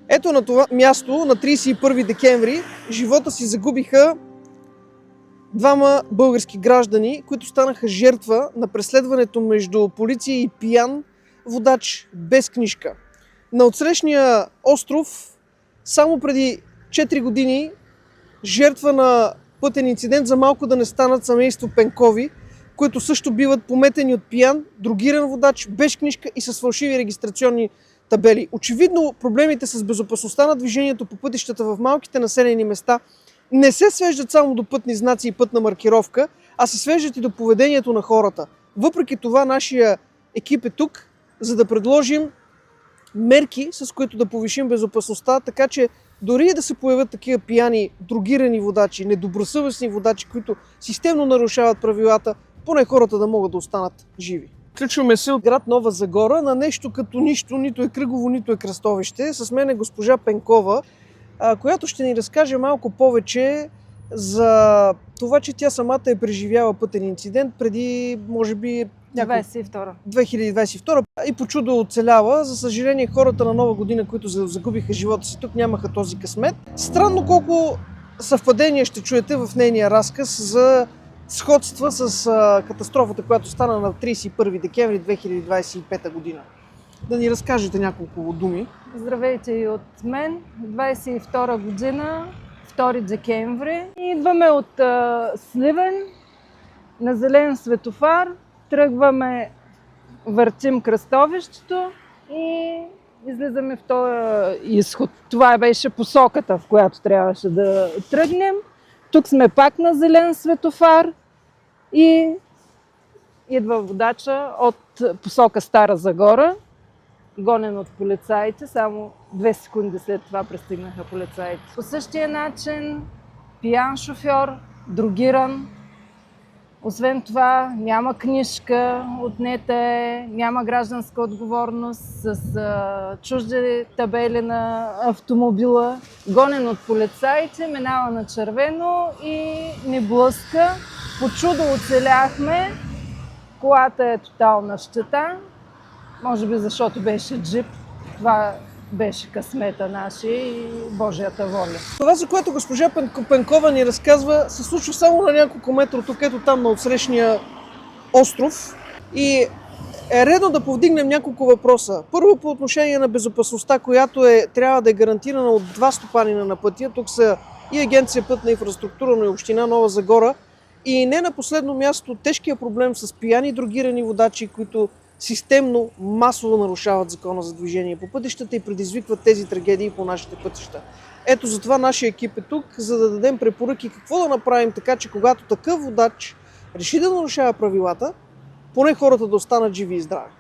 Ето на това място на 31 декември живота си загубиха двама български граждани, които станаха жертва на преследването между полиция и пиян водач без книжка. На отсрещния остров само преди 4 години жертва на пътен инцидент за малко да не станат семейство Пенкови, които също биват пометени от пиян, дрогиран водач без книжка и с фалшиви регистрационни табели. Очевидно проблемите с безопасността на движението по пътищата в малките населени места не се свеждат само до пътни знаци и пътна маркировка, а се свеждат и до поведението на хората. Въпреки това нашия екип е тук, за да предложим мерки, с които да повишим безопасността, така че дори да се появят такива пияни, дрогирани водачи, недобросъвестни водачи, които системно нарушават правилата, поне хората да могат да останат живи. Включваме се от град Нова Загора на нещо като нищо, нито е кръгово, нито е кръстовище. С мен е госпожа Пенкова, която ще ни разкаже малко повече за това, че тя самата е преживяла пътен инцидент преди, може би, 2022 и по чудо оцеляла. За съжаление, хората на Нова година, които загубиха живота си тук, нямаха този късмет. Странно колко съвпадения ще чуете в нейния разказ за сходства с катастрофата, която стана на 31 декември 2025 година. Да ни разкажете няколко думи. Здравейте и от мен. 22 година, 2 декември. Идваме от Сливен на зелен светофар. Тръгваме, въртим кръстовището и излизаме в този изход. Това беше посоката, в която трябваше да тръгнем. Тук сме пак на зелен светофар и идва водача от посока Стара Загора, гонен от полицаите. Само 2 секунди след това пристигнаха полицаите. По същия начин пиян шофьор, дрогиран. Освен това няма книжка, отнета е, няма гражданска отговорност, с чужди табели на автомобила. Гонен от полицаите, минава на червено и ни блъска. По чудо оцеляхме. Колата е тотална щета. Може би защото беше джип. Това беше късмета нашия и Божията воля. Това, за което госпожа Пенкова ни разказва, се случва само на няколко метра тук, ето там на отсрещния остров. И е редно да повдигнем няколко въпроса. Първо, по отношение на безопасността, която трябва да е гарантирана от 2 стопанина на пътя. Тук са и Агенция пътна инфраструктура, но и Община Нова Загора. И не на последно място тежкия проблем с пияни и дрогирани водачи, които системно, масово нарушават закона за движение по пътищата и предизвикват тези трагедии по нашите пътища. Ето затова нашия екип е тук, за да дадем препоръки какво да направим така, че когато такъв водач реши да нарушава правилата, поне хората да останат живи и здрави.